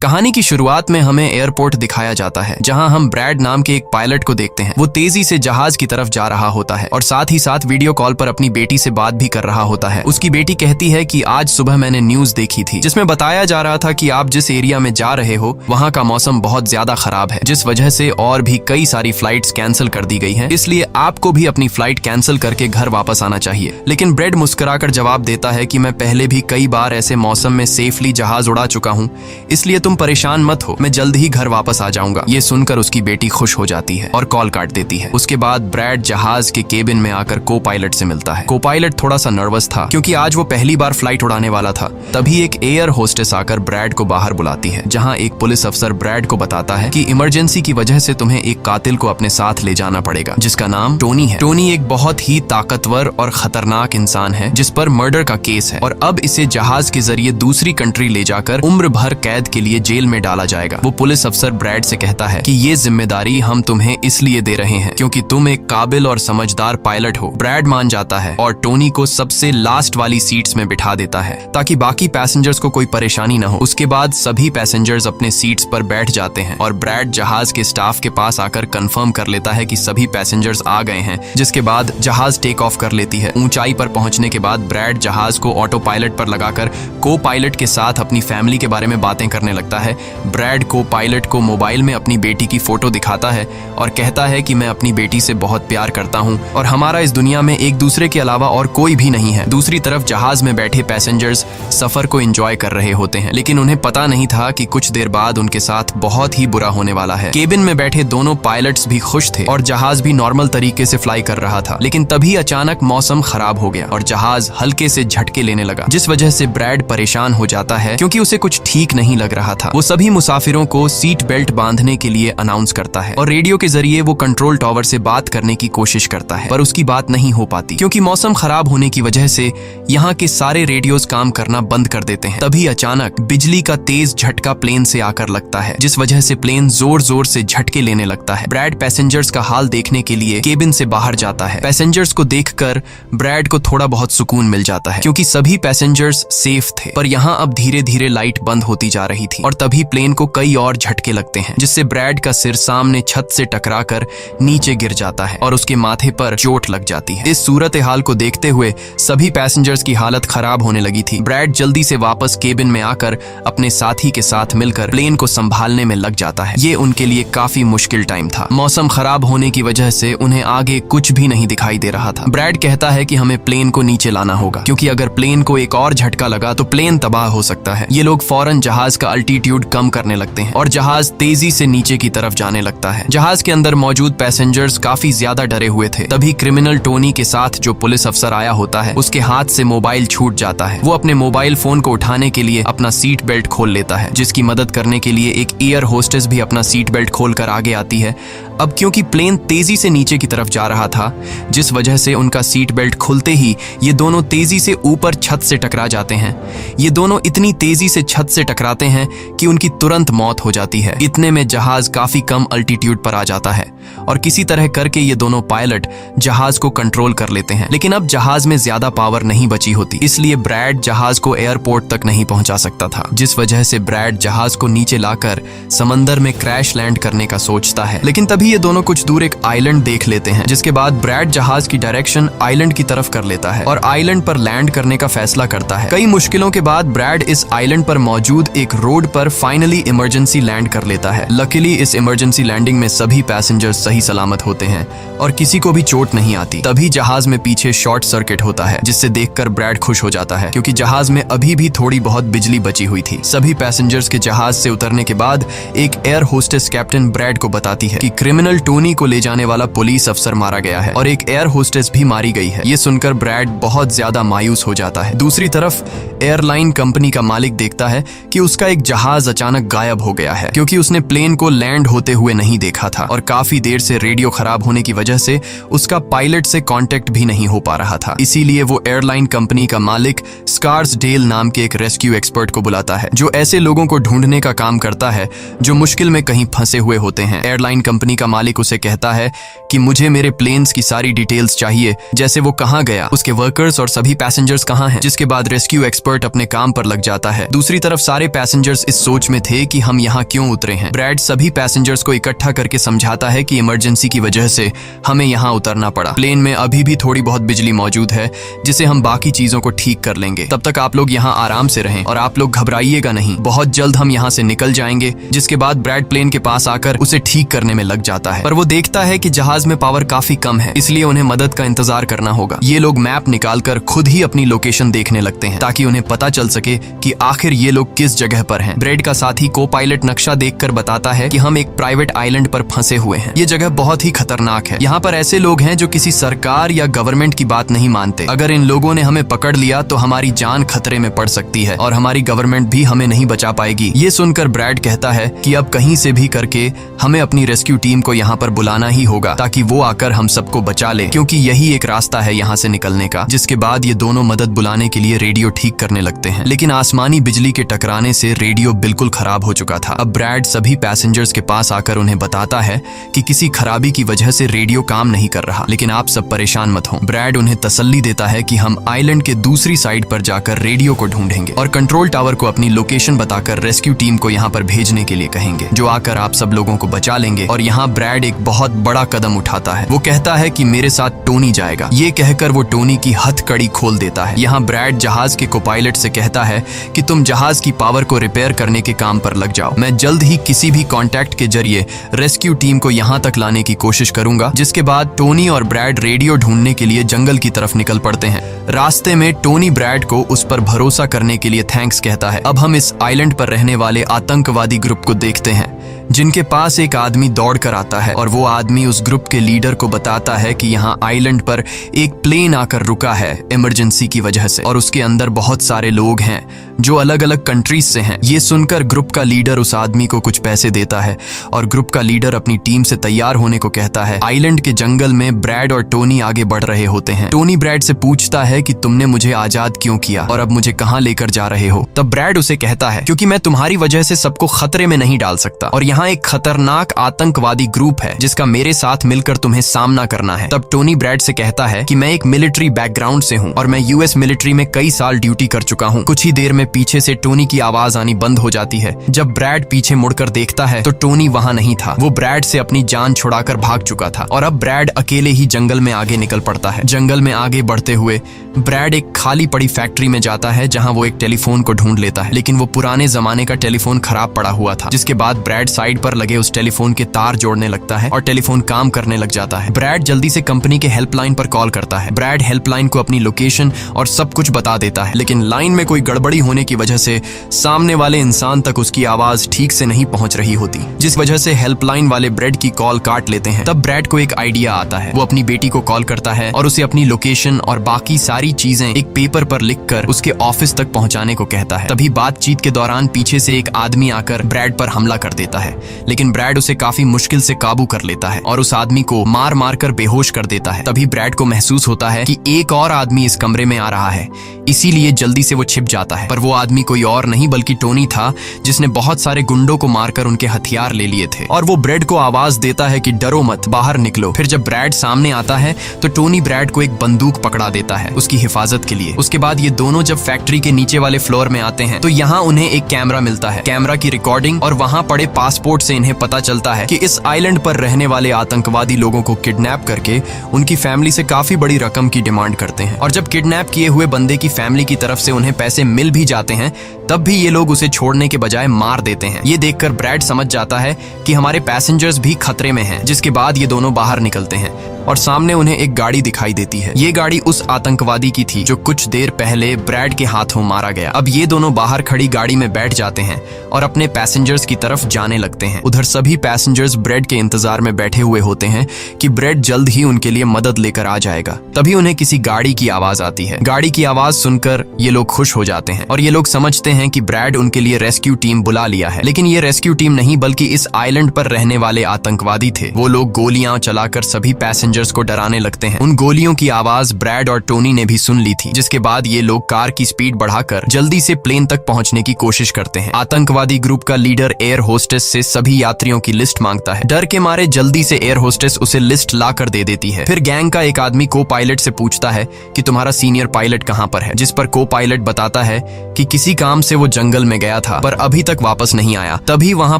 कहानी की शुरुआत में हमें एयरपोर्ट दिखाया जाता है, जहां हम ब्रैड नाम के एक पायलट को देखते हैं। वो तेजी से जहाज की तरफ जा रहा होता है और साथ ही साथ वीडियो कॉल पर अपनी बेटी से बात भी कर रहा होता है। उसकी बेटी कहती है कि आज सुबह मैंने न्यूज देखी थी जिसमें बताया जा रहा था कि आप जिस एरिया में जा रहे हो वहाँ का मौसम बहुत ज्यादा खराब है, जिस वजह से और भी कई सारी फ्लाइट्स कैंसिल कर दी गई हैं। इसलिए आपको भी अपनी फ्लाइट कैंसिल करके घर वापस आना चाहिए। लेकिन ब्रैड मुस्कुराकर जवाब देता है कि मैं पहले भी कई बार ऐसे मौसम में सेफली जहाज उड़ा चुका हूँ, इसलिए तुम परेशान मत हो, मैं जल्द ही घर वापस आ जाऊंगा। ये सुनकर उसकी बेटी खुश हो जाती है और कॉल काट देती है। उसके बाद ब्रैड जहाज के केबिन में आकर को पायलट से मिलता है। को पायलट थोड़ा सा नर्वस था क्योंकि आज वो पहली बार फ्लाइट उड़ाने वाला था। तभी एक एयर होस्टेस आकर ब्रैड को बाहर बुलाती है, जहां एक पुलिस अफसर ब्रैड को बताता है कि इमरजेंसी की वजह से तुम्हें एक कातिल को अपने साथ ले जाना पड़ेगा, जिसका नाम टोनी है। टोनी एक बहुत ही ताकतवर और खतरनाक इंसान है जिस पर मर्डर का केस है और अब इसे जहाज के जरिए दूसरी कंट्री ले जाकर उम्र भर कैद के लिए जेल में डाला जाएगा। वो पुलिस अफसर ब्रैड से कहता है कि ये जिम्मेदारी हम तुम्हें इसलिए दे रहे हैं क्योंकि तुम एक काबिल और समझदार पायलट हो। ब्रैड मान जाता है और टोनी को सबसे लास्ट वाली सीट्स में बिठा देता है ताकि बाकी पैसेंजर्स को कोई परेशानी न हो। उसके बाद सभी पैसेंजर्स अपने सीट्स पर बैठ जाते हैं और ब्रैड जहाज के स्टाफ के पास आकर कंफर्म कर लेता है कि सभी पैसेंजर्स आ गए हैं, जिसके बाद जहाज टेक ऑफ कर लेती है। ऊंचाई पर पहुंचने के बाद ब्रैड जहाज को ऑटो पायलट पर लगाकर को पायलट के साथ अपनी फैमिली के बारे में बातें करने लगता है। ब्रैड को पायलट को मोबाइल में अपनी बेटी की फोटो दिखाता है और कहता है कि मैं अपनी बेटी से बहुत प्यार करता हूं और हमारा इस दुनिया में एक दूसरे के अलावा और कोई भी नहीं है। दूसरी तरफ जहाज में बैठे पैसेंजर्स सफर को एंजॉय कर रहे होते हैं, लेकिन उन्हें पता नहीं था कि कुछ देर बाद उनके साथ बहुत ही बुरा होने वाला है। केबिन में बैठे दोनों पायलट्स भी खुश थे और जहाज भी नॉर्मल तरीके से फ्लाई कर रहा था, लेकिन तभी अचानक मौसम खराब हो गया और जहाज हल्के से झटके लेने लगा, जिस वजह से ब्रैड परेशान हो जाता है क्योंकि उसे कुछ ठीक नहीं लग रहा था। वो सभी मुसाफिरों को सीट बेल्ट बांधने के लिए अनाउंस करता है और रेडियो के जरिए वो कंट्रोल टावर से बात करने की कोशिश करता है, पर उसकी बात नहीं हो पाती क्योंकि मौसम खराब होने की वजह से यहाँ के सारे रेडियोस काम करना बंद कर देते हैं। तभी अचानक बिजली का तेज झटका प्लेन से आकर लगता है, जिस वजह से प्लेन जोर जोर से झटके लेने लगता है। ब्रैड पैसेंजर्स का हाल देखने के लिए केबिन से बाहर जाता है। पैसेंजर्स को देखकर ब्रैड को थोड़ा बहुत सुकून मिल जाता है क्योंकि सभी पैसेंजर्स सेफ थे, पर यहाँ अब धीरे धीरे लाइट बंद होती जा रही थी और तभी प्लेन को कई और झटके लगते हैं, जिससे ब्रैड का सिर सामने छत से टकराकर नीचे गिर जाता है और उसके माथे पर चोट लग जाती है। इस सूरत हाल को देखते हुए सभी पैसेंजर्स की हालत खराब होने लगी थी। ब्रैड जल्दी से वापस केबिन में आकर अपने साथी के साथ मिलकर प्लेन को संभालने में लग जाता है। ये उनके लिए काफी मुश्किल टाइम था। मौसम खराब होने की वजह से उन्हें आगे कुछ भी नहीं दिखाई दे रहा था। ब्रैड कहता है कि हमें प्लेन को नीचे लाना होगा क्योंकि अगर प्लेन को एक और झटका लगा तो प्लेन तबाह हो सकता है। ये लोग फौरन जहाज का अल्टीट्यूड कम करने लगते हैं और जहाज तेजी से नीचे की तरफ जाने लगता है। जहाज के अंदर मौजूद पैसेंजर्स काफी ज्यादा डरे हुए थे। तभी क्रिमिनल टोनी के साथ जो पुलिस अफसर आया होता है उसके हाथ से मोबाइल छूट जाता है। वो अपने मोबाइल फोन को उठाने के लिए अपना सीट बेल्ट खोल लेता है, जिसकी मदद करने के लिए एक एयर होस्टेस भी अपना सीट बेल्ट खोलकर आगे आती है। अब क्योंकि प्लेन तेजी से नीचे की तरफ जा रहा था, जिस वजह से उनका सीट बेल्ट खुलते ही ये दोनों तेजी से ऊपर छत से टकरा जाते हैं। ये दोनों इतनी तेजी से छत से टकराते हैं कि उनकी तुरंत मौत हो जाती है। इतने में जहाज काफी कम अल्टीट्यूड पर आ जाता है और किसी तरह करके ये दोनों पायलट जहाज को कंट्रोल कर लेते हैं। लेकिन अब जहाज में ज्यादा पावर नहीं बची होती, इसलिए ब्रैड जहाज को एयरपोर्ट तक नहीं पहुंचा सकता था, जिस वजह से ब्रैड जहाज को नीचे लाकर समंदर में क्रैश लैंड करने का सोचता है। लेकिन तभी ये दोनों कुछ दूर एक आइलैंड देख लेते हैं, जिसके बाद ब्रैड जहाज की डायरेक्शन आइलैंड की तरफ कर लेता है और आइलैंड पर लैंड करने का फैसला करता है। कई मुश्किलों के बाद ब्रैड इस आइलैंड पर मौजूद एक रोड पर फाइनली इमरजेंसी लैंड कर लेता है। लकीली इस इमरजेंसी लैंडिंग में सभी पैसेंजर्स सही सलामत होते हैं और किसी को भी चोट नहीं आती। तभी जहाज में पीछे शॉर्ट सर्किट होता है, जिससे देखकर ब्रैड खुश हो जाता है क्योंकि जहाज में अभी भी थोड़ी बहुत बिजली बची हुई थी। सभी पैसेंजर्स के जहाज से उतरने के बाद एक एयर होस्टेस कैप्टन ब्रैड को बताती है कि क्रिमिनल टोनी को ले जाने वाला पुलिस अफसर मारा गया है और एक एयर होस्टेस भी मारी गई है। ये सुनकर ब्रैड बहुत ज्यादा मायूस हो जाता है। दूसरी तरफ एयरलाइन कंपनी का मालिक देखता है कि उसका एक जहाज अचानक गायब हो गया है क्योंकि उसने प्लेन को लैंड होते हुए नहीं देखा था और काफी देर से रेडियो खराब होने की वजह से उसका पायलट से कांटेक्ट भी नहीं हो पा रहा था। इसीलिए वो एयरलाइन कंपनी का मालिक स्कार्सडेल नाम के एक रेस्क्यू एक्सपर्ट को बुलाता है, जो ऐसे लोगों को ढूंढने का काम करता है जो मुश्किल में कहीं फंसे हुए होते हैं। एयरलाइन कंपनी का मालिक उसे कहता है कि मुझे मेरे प्लेन्स की सारी डिटेल्स चाहिए, जैसे वो कहाँ गया, उसके वर्कर्स और सभी पैसेंजर्स कहाँ हैं। जिसके बाद रेस्क्यू एक्सपर्ट अपने काम पर लग जाता है। दूसरी तरफ सारे पैसेंजर्स इस सोच में थे कि हम यहाँ क्यों उतरे हैं। ब्रैड सभी पैसेंजर्स को इकट्ठा करके समझाता है कि इमरजेंसी की वजह से हमें यहाँ उतरना पड़ा। प्लेन में अभी भी थोड़ी बहुत बिजली मौजूद है जिसे हम बाकी चीजों को ठीक कर लेंगे। तब तक आप लोग यहाँ आराम से रहें और आप लोग घबराइएगा नहीं, बहुत जल्द हम यहाँ से निकल जाएंगे। जिसके बाद ब्रैड प्लेन के पास आकर उसे ठीक करने में लग जाता है, पर वो देखता है कि जहाज में पावर काफी कम है, इसलिए उन्हें मदद का इंतजार करना होगा। ये लोग मैप निकालकर खुद ही अपनी लोकेशन देखने लगते हैं ताकि उन्हें पता चल सके कि आखिर ये लोग किस जगह पर हैं। ब्रैड का साथी को पायलट नक्शा देखकर बताता है कि हम एक प्राइवेट आइलैंड पर फंसे हुए हैं। ये जगह बहुत ही खतरनाक है। यहाँ पर ऐसे लोग हैं जो किसी सरकार या गवर्नमेंट की बात नहीं मानते। अगर इन लोगों ने हमें पकड़ लिया तो हमारी जान खतरे में पड़ सकती है और हमारी गवर्नमेंट भी हमें नहीं बचा पाएगी। ये सुनकर ब्रैड कहता है कि अब कहीं से भी करके हमें अपनी रेस्क्यू टीम को यहाँ पर बुलाना ही होगा ताकि वो आकर हम सबको बचा ले, क्योंकि यही एक रास्ता है यहाँ से निकलने का। जिसके बाद ये दोनों मदद बुलाने के लिए रेडियो ठीक करने लगते हैं, लेकिन आसमानी बिजली के टकराने से रेडियो बिल्कुल खराब हो चुका था। अब ब्रैड सभी पैसेंजर्स के पास आकर उन्हें बताता है कि किसी खराबी की वजह से रेडियो काम नहीं कर रहा, लेकिन आप सब परेशान मत हो। ब्रैड उन्हें तसल्ली देता है कि हम आइलैंड के दूसरी साइड पर जाकर रेडियो को ढूंढेंगे और कंट्रोल टावर को अपनी लोकेशन बताकर रेस्क्यू टीम को यहाँ पर भेजने के लिए कहेंगे, जो आकर आप सब लोगों को बचा लेंगे। और यहाँ ब्रैड एक बहुत बड़ा कदम उठाता है। वो कहता है कि मेरे साथ टोनी जाएगा। ये कहकर वो टोनी की हथकड़ी खोल देता है। यहाँ ब्रैड जहाज के कोपायलट से कहता है कि तुम जहाज की पावर को रिपेयर करने के काम पर लग जाओ। मैं जल्द ही किसी भी कॉन्टैक्ट के जरिए रेस्क्यू टीम को यहाँ तक लाने की कोशिश करूंगा। जिसके बाद टोनी और ब्रैड रेडियो ढूंढने के लिए जंगल की तरफ निकल पड़ते हैं। रास्ते में टोनी ब्रैड को उस पर भरोसा करने के लिए थैंक्स कहता है। अब हम इस आइलैंड पर रहने वाले आतंकवादी ग्रुप को देखते हैं, जिनके पास एक आदमी दौड़ कर आता है और वो आदमी उस ग्रुप के लीडर को बताता है कि यहाँ आइलैंड पर एक प्लेन आकर रुका है इमरजेंसी की वजह से और उसके अंदर बहुत सारे लोग हैं जो अलग अलग कंट्रीज से हैं। ये सुनकर ग्रुप का लीडर उस आदमी को कुछ पैसे देता है और ग्रुप का लीडर अपनी टीम से तैयार होने को कहता है। आइलैंड के जंगल में ब्रैड और टोनी आगे बढ़ रहे होते हैं। टोनी ब्रैड से पूछता है कि तुमने मुझे आजाद क्यों किया और अब मुझे कहाँ लेकर जा रहे हो। तब ब्रैड उसे कहता है क्योंकि मैं तुम्हारी वजह से सबको खतरे में नहीं डाल सकता और यहाँ एक खतरनाक आतंकवादी ग्रुप है जिसका मेरे साथ मिलकर तुम्हें सामना करना है। तब टोनी ब्रैड से कहता है कि मैं एक मिलिट्री बैकग्राउंड से हूँ और मैं यूएस मिलिट्री में कई साल ड्यूटी कर चुका हूँ। कुछ ही देर में पीछे से टोनी की आवाज आनी बंद हो जाती है। जब ब्रैड पीछे मुड़कर देखता है तो टोनी वहाँ नहीं था। वो ब्रैड से अपनी जान छुड़ाकर भाग चुका था और अब ब्रैड अकेले ही जंगल में आगे निकल पड़ता है। जंगल में आगे बढ़ते हुए ब्रैड एक खाली पड़ी फैक्ट्री में जाता है जहाँ वो एक टेलीफोन को ढूंढ लेता है, लेकिन वो पुराने जमाने का टेलीफोन खराब पड़ा हुआ था। जिसके बाद ब्रैड साइड पर लगे उस टेलीफोन के तार जोड़ने लगता है और टेलीफोन काम करने लग जाता है। ब्रैड जल्दी से कंपनी के हेल्पलाइन पर कॉल करता है। ब्रैड हेल्पलाइन को अपनी लोकेशन और सब कुछ बता देता है, लेकिन लाइन में कोई गड़बड़ी होने की वजह से सामने वाले इंसान तक उसकी आवाज ठीक से नहीं पहुंच रही होती, जिस वजह से हेल्पलाइन वाले ब्रैड की कॉल काट लेते हैं। तब ब्रैड को एक आइडिया आता है। वो अपनी बेटी को कॉल करता है और उसे अपनी लोकेशन और बाकी सारी चीजें एक पेपर पर लिखकर उसके ऑफिस तक पहुंचाने को कहता है। तभी बातचीत के दौरान पीछे से एक आदमी आकर ब्रैड पर हमला कर देता है, लेकिन ब्रैड उसे काफी मुश्किल से काबू कर लेता है और उस आदमी को मार मार कर बेहोश कर देता है। तभी ब्रैड को महसूस होता है कि एक और आदमी इस कमरे में आ रहा है, इसीलिए जल्दी से वो छिप जाता है। पर वो आदमी कोई और नहीं बल्कि टोनी था, जिसने बहुत सारे गुंडों को मारकर उनके हथियार ले लिए थे। और वो ब्रैड को आवाज देता है कि डरो मत, बाहर निकलो। फिर जब ब्रैड सामने आता है तो टोनी ब्रैड को एक बंदूक पकड़ा देता है उसकी हिफाजत के लिए। उसके बाद ये दोनों जब फैक्ट्री के नीचे वाले फ्लोर में आते हैं तो यहाँ उन्हें एक कैमरा मिलता है, कैमरा की रिकॉर्डिंग और वहाँ पड़े पासपोर्ट से इन्हें पता चलता है कि इस आइलैंड पर रहने वाले आतंकवादी लोगों को किडनैप करके उनकी फैमिली से काफी बड़ी रकम की डिमांड करते हैं। और जब किडनैप किए हुए बंदे की फैमिली की तरफ से उन्हें पैसे मिल भी जाते हैं तब भी ये लोग उसे छोड़ने के बजाय मार देते हैं। ये देखकर ब्रैड समझ जाता है कि हमारे पैसेंजर्स भी खतरे में हैं। जिसके बाद ये दोनों बाहर निकलते हैं और सामने उन्हें एक गाड़ी दिखाई देती है। ये गाड़ी उस आतंकवादी की थी जो कुछ देर पहले ब्रैड के हाथों मारा गया। अब ये दोनों बाहर खड़ी गाड़ी में बैठ जाते हैं और अपने पैसेंजर्स की तरफ जाने लगते हैं। उधर सभी पैसेंजर्स ब्रैड के इंतजार में बैठे हुए होते हैं कि ब्रैड जल्द ही उनके लिए मदद लेकर आ जाएगा। तभी उन्हें किसी गाड़ी की आवाज आती है। गाड़ी की आवाज सुनकर ये लोग खुश हो जाते हैं और ये लोग समझते हैं कि ब्रैड उनके लिए रेस्क्यू टीम बुला लिया है। लेकिन ये रेस्क्यू टीम नहीं बल्कि इस आइलैंड पर रहने वाले आतंकवादी थे। वो लोग गोलियां चलाकर सभी पैसेंजर्स पैसेंजर्स को डराने लगते हैं। उन गोलियों की आवाज ब्रैड और टोनी ने भी सुन ली थी, जिसके बाद ये लोग कार की स्पीड बढ़ाकर जल्दी से प्लेन तक पहुंचने की कोशिश करते हैं। आतंकवादी ग्रुप का लीडर एयर होस्टेस से सभी यात्रियों की लिस्ट मांगता है। डर के मारे जल्दी से एयर होस्टेस उसे लिस्ट ला कर दे देती है। फिर गैंग का एक आदमी को पायलट से पूछता है कि तुम्हारा सीनियर पायलट कहाँ पर है, जिस पर को पायलट बताता है कि किसी काम से वो जंगल में गया था पर अभी तक वापस नहीं आया। तभी वहां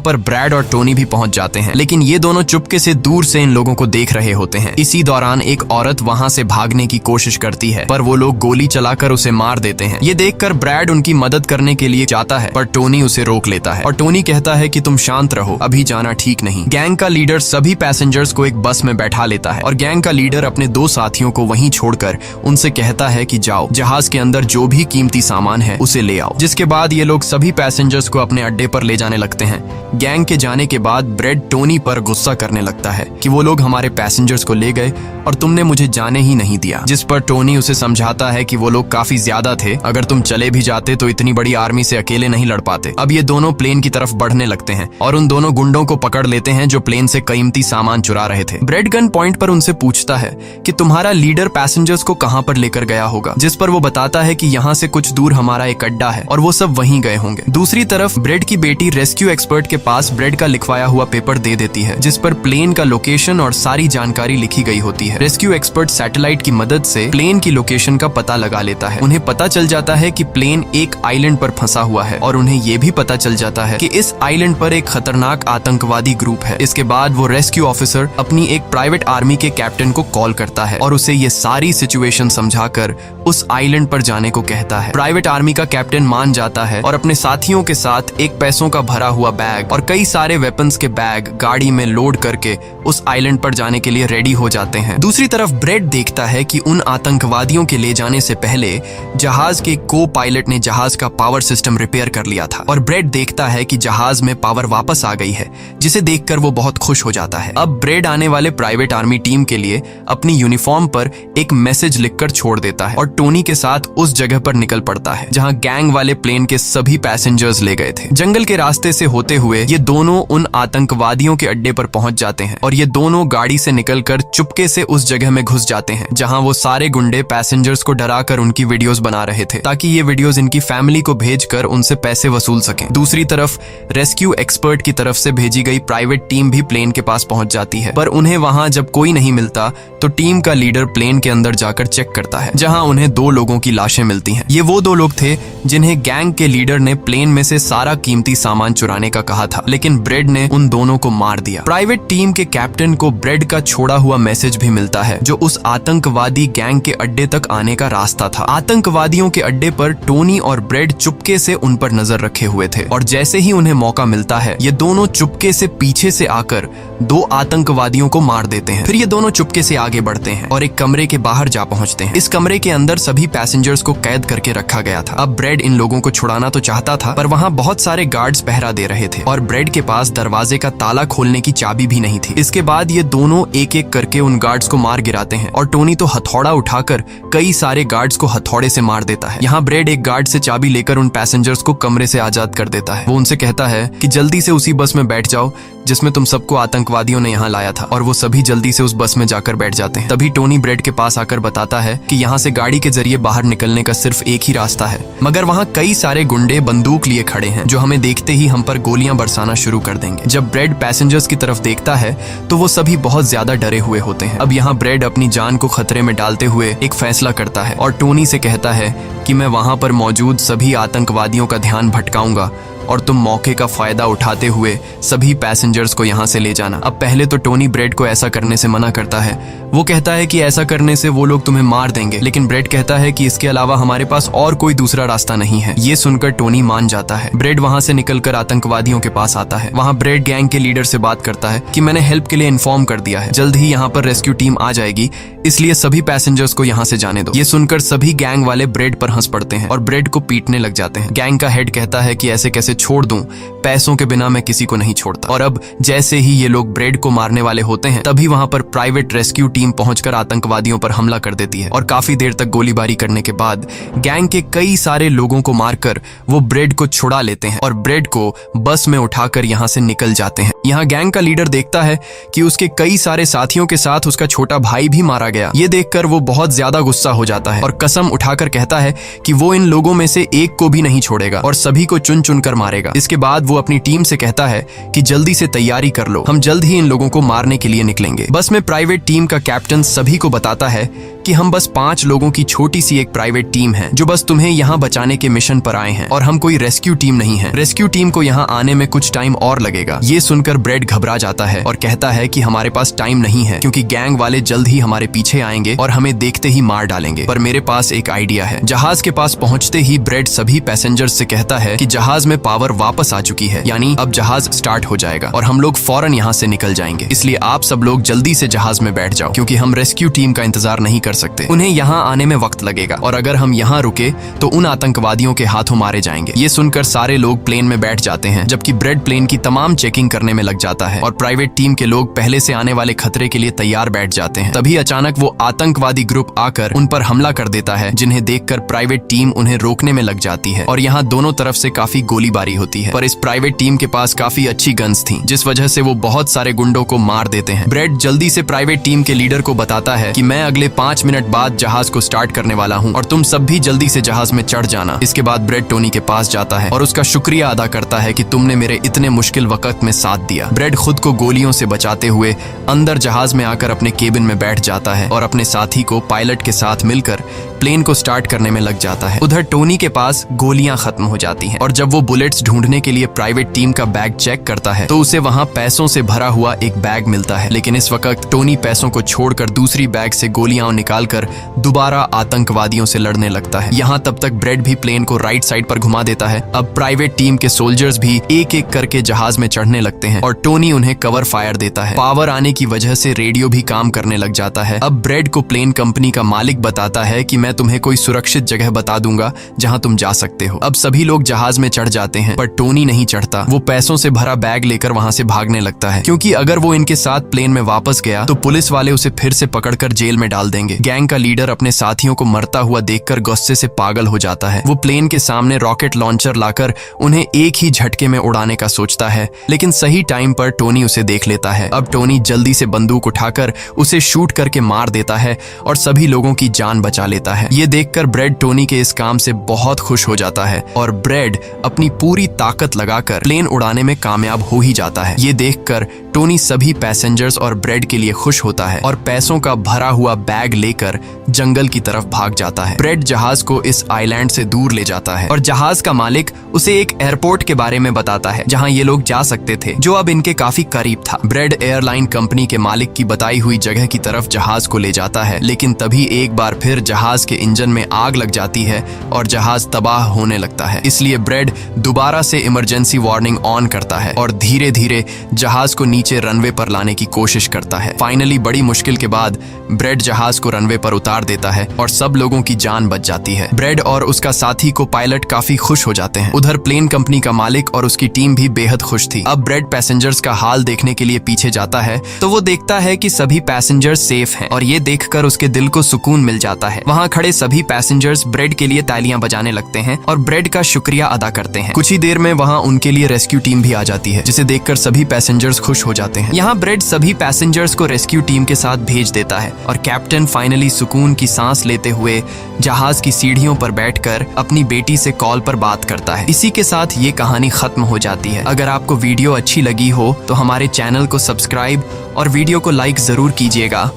पर ब्रैड और टोनी भी पहुंच जाते हैं, लेकिन ये दोनों चुपके से दूर से इन लोगों को देख रहे होते हैं। इसी दौरान एक औरत वहां से भागने की कोशिश करती है, पर वो लोग गोली चलाकर उसे मार देते हैं। ये देखकर ब्रैड उनकी मदद करने के लिए जाता है, पर टोनी उसे रोक लेता है और टोनी कहता है कि तुम शांत रहो, अभी जाना ठीक नहीं। गैंग का लीडर सभी पैसेंजर्स को एक बस में बैठा लेता है और गैंग का लीडर अपने 2 साथियों को वहीं छोड़कर उनसे कहता है कि जाओ, जहाज के अंदर जो भी कीमती सामान है उसे ले आओ। जिसके बाद ये लोग सभी पैसेंजर्स को अपने अड्डे पर ले जाने लगते हैं। गैंग के जाने के बाद ब्रेड टोनी पर गुस्सा करने लगता है कि वो लोग हमारे पैसेंजर्स को ले गए और तुमने मुझे जाने ही नहीं दिया। जिस पर टोनी उसे समझाता है कि वो लोग काफी ज्यादा थे, अगर तुम चले भी जाते तो इतनी बड़ी आर्मी से अकेले नहीं लड़ पाते। अब ये दोनों प्लेन की तरफ बढ़ने लगते हैं और उन दोनों गुंडों को पकड़ लेते हैं जो प्लेन से कीमती सामान चुरा रहे थे। ब्रेड गन पॉइंट पर उनसे पूछता है कि तुम्हारा लीडर पैसेंजर्स को कहां पर लेकर गया होगा, जिस पर वो बताता है कि यहाँ से कुछ दूर हमारा एक अड्डा है और वो सब वहीं गए होंगे। दूसरी तरफ ब्रेड की बेटी रेस्क्यू एक्सपर्ट के पास ब्रेड का लिखवाया हुआ पेपर दे देती है, जिस पर प्लेन का लोकेशन और सारी जानकारी लिखी गई होती है। रेस्क्यू एक्सपर्ट सैटेलाइट की मदद से प्लेन की लोकेशन का पता लगा लेता है। उन्हें पता चल जाता है कि प्लेन एक आइलैंड पर फंसा हुआ है और उन्हें ये भी पता चल जाता है कि इस आइलैंड पर एक खतरनाक आतंकवादी ग्रुप है। इसके बाद वो रेस्क्यू ऑफिसर अपनी एक प्राइवेट आर्मी के कैप्टन को कॉल करता है और उसे ये सारी सिचुएशन समझाकर उस आइलैंड पर जाने को कहता है। प्राइवेट आर्मी का कैप्टन मान जाता है और अपने साथियों के साथ एक पैसों का भरा हुआ बैग और कई सारे वेपन्स के बैग गाड़ी में लोड करके उस आइलैंड पर जाने के लिए रेडी हो जाते हैं। दूसरी तरफ ब्रेड देखता है कि उन आतंकवादियों के ले जाने से पहले जहाज के को पायलट ने जहाज का पावर सिस्टम रिपेयर कर लिया था और ब्रेड देखता है कि जहाज में पावर वापस आ गई है, जिसे देखकर वो बहुत खुश हो जाता है। अब ब्रेड आने वाले प्राइवेट आर्मी टीम के लिए अपनी यूनिफॉर्म पर एक मैसेज लिखकर छोड़ देता है और टोनी के साथ उस जगह पर निकल पड़ता है जहां गैंग वाले प्लेन के सभी पैसेंजर्स ले गए थे। जंगल के रास्ते से होते हुए ये दोनों उन आतंकवादियों के अड्डे पर पहुंच जाते हैं और ये दोनों गाड़ी से निकलकर चुपके से उस जगह में घुस जाते हैं जहां वो सारे गुंडे पैसेंजर्स को डराकर उनकी वीडियोस बना रहे थे ताकि ये वीडियोस इनकी फैमिली को भेजकर उनसे पैसे वसूल सकें। दूसरी तरफ रेस्क्यू एक्सपर्ट की तरफ से भेजी गई प्राइवेट टीम भी प्लेन के पास पहुंच जाती है, पर उन्हें वहां जब कोई नहीं मिलता तो टीम का लीडर प्लेन के अंदर जाकर चेक करता है जहां उन्हें 2 लोगों की लाशें मिलती हैं। ये वो 2 लोग थे जिन्हें गैंग के लीडर ने प्लेन में से सारा कीमती सामान चुराने का कहा था, लेकिन ब्रेड ने उन दोनों को मार दिया। प्राइवेट टीम के कैप्टन को ब्रेड का छोड़ा हुआ मैसेज भी मिलता है जो उस आतंकवादी गैंग के अड्डे तक आने का रास्ता था। आतंकवादियों के अड्डे पर टोनी और ब्रेड चुपके से उन पर नजर रखे हुए थे और जैसे ही उन्हें मौका मिलता है ये दोनों चुपके से पीछे से आकर 2 आतंकवादियों को मार देते हैं। फिर ये दोनों चुपके से आगे बढ़ते हैं और एक कमरे के बाहर जा पहुंचते हैं। इस कमरे के अंदर सभी पैसेंजर्स को कैद करके रखा गया था। अब ब्रेड इन लोगों को छुड़ाना तो चाहता था, पर वहां बहुत सारे गार्ड्स पहरा दे रहे थे और ब्रेड के पास दरवाजे का ताला खोलने की चाबी भी नहीं थी। इसके बाद ये दोनों एक एक करके उन गार्ड्स को मार गिराते हैं और टोनी तो हथौड़ा उठाकर कई सारे गार्ड्स को हथौड़े से मार देता है। यहाँ ब्रेड एक गार्ड से चाबी लेकर उन पैसेंजर्स को कमरे से आजाद कर देता है। वो उनसे कहता है कि जल्दी से उसी बस में बैठ जाओ जिसमें तुम सबको आतंकवादियों ने यहाँ लाया था, और वो सभी जल्दी से उस बस में जाकर बैठ जाते हैं। तभी टोनी ब्रेड के पास आकर बताता है कि यहाँ से गाड़ी के जरिए बाहर निकलने का सिर्फ एक ही रास्ता है, मगर वहाँ कई सारे गुंडे बंदूक लिए खड़े हैं जो हमें देखते ही हम पर गोलियां बरसाना शुरू कर देंगे। जब ब्रेड पैसेंजर्स की तरफ देखता है तो वो सभी बहुत ज्यादा डरे हुए होते हैं। अब यहाँ ब्रेड अपनी जान को खतरे में डालते हुए एक फैसला करता है और टोनी से कहता है कि मैं वहां पर मौजूद सभी आतंकवादियों का ध्यान भटकाऊंगा और तुम मौके का फायदा उठाते हुए सभी पैसेंजर्स को यहाँ से ले जाना। अब पहले तो टोनी ब्रेड को ऐसा करने से मना करता है। वो कहता है कि ऐसा करने से वो लोग तुम्हें मार देंगे, लेकिन ब्रेड कहता है कि इसके अलावा हमारे पास और कोई दूसरा रास्ता नहीं है। ये सुनकर टोनी मान जाता है। ब्रेड वहां से निकलकर आतंकवादियों के पास आता है। वहां ब्रेड गैंग के लीडर से बात करता है कि मैंने हेल्प के लिए इन्फॉर्म कर दिया है, जल्द ही यहाँ पर रेस्क्यू टीम आ जाएगी, इसलिए सभी पैसेंजर्स को यहाँ से जाने दो। ये सुनकर सभी गैंग वाले ब्रेड पर हंस पड़ते हैं और ब्रेड को पीटने लग जाते हैं। गैंग का हेड कहता है कि ऐसे कैसे इसे छोड़ दूं, पैसों के बिना मैं किसी को नहीं छोड़ता। और अब जैसे ही ये लोग ब्रेड को मारने वाले होते हैं तभी वहां पर प्राइवेट रेस्क्यू टीम पहुंचकर आतंकवादियों पर हमला कर देती है और काफी देर तक गोलीबारी करने के बाद गैंग के कई सारे लोगों को मारकर वो ब्रेड को छुड़ा लेते हैं और ब्रेड को बस में उठाकर यहाँ से निकल जाते हैं। यहाँ गैंग का लीडर देखता है कि उसके कई सारे साथियों के साथ उसका छोटा भाई भी मारा गया। ये देखकर वो बहुत ज्यादा गुस्सा हो जाता है और कसम उठाकर कहता है कि वो इन लोगों में से एक को भी नहीं छोड़ेगा और सभी को चुन चुन कर मारेगा। इसके बाद वो अपनी टीम से कहता है कि जल्दी से तैयारी कर लो, हम जल्द ही इन लोगों को मारने के लिए निकलेंगे। बस में प्राइवेट टीम का कैप्टन सभी को बताता है कि हम बस 5 लोगों की छोटी सी एक प्राइवेट टीम है जो बस तुम्हें यहाँ बचाने के मिशन पर आए हैं और हम कोई रेस्क्यू टीम नहीं है। रेस्क्यू टीम को यहाँ आने में कुछ टाइम और लगेगा। ये सुनकर ब्रेड घबरा जाता है और कहता है कि हमारे पास टाइम नहीं है क्योंकि गैंग वाले जल्द ही हमारे पीछे आएंगे और हमें देखते ही मार डालेंगे। पर मेरे पास एक आइडिया है। जहाज के पास पहुंचते ही ब्रेड सभी पैसेंजर्स से कहता है कि जहाज में पावर वापस आ चुकी है, यानी अब जहाज स्टार्ट हो जाएगा और हम लोग फौरन यहाँ से निकल जाएंगे। इसलिए आप सब लोग जल्दी से जहाज में बैठ जाओ क्योंकि हम रेस्क्यू टीम का इंतजार नहीं कर सकते। उन्हें यहाँ आने में वक्त लगेगा और अगर हम यहाँ रुके तो उन आतंकवादियों के हाथों मारे जाएंगे। ये सुनकर सारे लोग प्लेन में बैठ जाते हैं जबकि ब्रेड प्लेन की तमाम चेकिंग करने में लग जाता है और प्राइवेट टीम के लोग पहले से आने वाले खतरे के लिए तैयार बैठ जाते हैं। तभी अचानक वो आतंकवादी ग्रुप आकर उन पर हमला कर देता है जिन्हें देखकर प्राइवेट टीम उन्हें रोकने में लग जाती है और यहाँ दोनों तरफ से काफी गोलीबारी होती है। पर इस प्राइवेट टीम के पास काफी अच्छी गन्स थी जिस वजह से वो बहुत सारे गुंडों को मार देते हैं। ब्रेड जल्दी से प्राइवेट टीम के लीडर को बताता है कि मैं अगले 5 मिनट बाद जहाज को स्टार्ट करने वाला हूँ और तुम सब भी जल्दी से जहाज में चढ़ जाना। इसके बाद ब्रेड टोनी के पास जाता है और उसका शुक्रिया अदा करता है कि तुमने मेरे इतने मुश्किल वक्त में साथ दिया। ब्रेड खुद को गोलियों से बचाते हुए अंदर जहाज में आकर अपने केबिन में बैठ जाता है और अपने साथी को पायलट के साथ मिलकर प्लेन को स्टार्ट करने में लग जाता है। उधर टोनी के पास गोलियां खत्म हो जाती हैं और जब वो बुलेट्स ढूंढने के लिए प्राइवेट टीम का बैग चेक करता है तो उसे वहां पैसों से भरा हुआ एक बैग मिलता है। लेकिन इस वक्त टोनी पैसों को छोड़कर दूसरी बैग से गोलियां निकालकर दोबारा आतंकवादियों से लड़ने लगता है। यहाँ तब तक ब्रेड भी प्लेन को राइट साइड पर घुमा देता है। अब प्राइवेट टीम के सोल्जर्स भी एक एक करके जहाज में चढ़ने लगते हैं और टोनी उन्हें कवर फायर देता है। पावर आने की वजह से रेडियो भी काम करने लग जाता है। अब ब्रेड को प्लेन कंपनी का मालिक बताता है कि मैं तुम्हें कोई सुरक्षित जगह बता दूंगा जहां तुम जा सकते हो। अब सभी लोग जहाज में चढ़ जाते हैं पर टोनी नहीं चढ़ता। वो पैसों से भरा बैग लेकर वहां से भागने लगता है क्योंकि अगर वो इनके साथ प्लेन में वापस गया तो पुलिस वाले उसे फिर से पकड़कर जेल में डाल देंगे। गैंग का लीडर अपने साथियों को मरता हुआ देखकर गुस्से से पागल हो जाता है। वो प्लेन के सामने रॉकेट लॉन्चर लाकर उन्हें एक ही झटके में उड़ाने का सोचता है लेकिन सही टाइम पर टोनी उसे देख लेता है। अब टोनी जल्दी से बंदूक उठाकर उसे शूट करके मार देता है और सभी लोगों की जान बचा लेता है। ये देखकर ब्रेड टोनी के इस काम से बहुत खुश हो जाता है और ब्रेड अपनी पूरी ताकत लगाकर प्लेन उड़ाने में कामयाब हो ही जाता है। ये देखकर टोनी सभी पैसेंजर्स और ब्रेड के लिए खुश होता है और पैसों का भरा हुआ बैग लेकर जंगल की तरफ भाग जाता है। ब्रेड जहाज को इस आइलैंड से दूर ले जाता है और जहाज का मालिक उसे एक एयरपोर्ट के बारे में बताता है जहां ये लोग जा सकते थे जो अब इनके काफी करीब था। ब्रेड एयरलाइन कंपनी के मालिक की बताई हुई जगह की तरफ जहाज को ले जाता है लेकिन तभी एक बार फिर जहाज के इंजन में आग लग जाती है और जहाज तबाह होने लगता है। इसलिए ब्रेड दोबारा से इमरजेंसी वार्निंग ऑन करता है और धीरे धीरे जहाज को नीचे रनवे पर लाने की कोशिश करता है। फाइनली बड़ी मुश्किल के बाद ब्रेड जहाज को रनवे पर उतार देता है और सब लोगों की जान बच जाती है। ब्रेड और उसका साथी को पायलट काफी खुश हो जाते हैं। उधर प्लेन कंपनी का मालिक और उसकी टीम भी बेहद खुश थी। अब ब्रेड पैसेंजर्स का हाल देखने के लिए पीछे जाता है तो वो देखता है कि सभी पैसेंजर्स सेफ हैं और ये देखकर उसके दिल को सुकून मिल जाता है। वहाँ खड़े सभी पैसेंजर्स ब्रेड के लिए तालियां बजाने लगते हैं और ब्रेड का शुक्रिया अदा करते हैं। कुछ ही देर में वहाँ उनके लिए रेस्क्यू टीम भी आ जाती है जिसे देखकर सभी पैसेंजर्स खुश हो जाते हैं। यहाँ ब्रेड सभी पैसेंजर्स को रेस्क्यू टीम के साथ भेज देता है और कैप्टन फाइनली सुकून की सांस लेते हुए जहाज की सीढ़ियों पर बैठकर अपनी बेटी से कॉल पर बात करता है। इसी के साथ ये कहानी खत्म हो जाती है। अगर आपको वीडियो अच्छी लगी हो तो हमारे चैनल को सब्सक्राइब और वीडियो को लाइक जरूर कीजिएगा।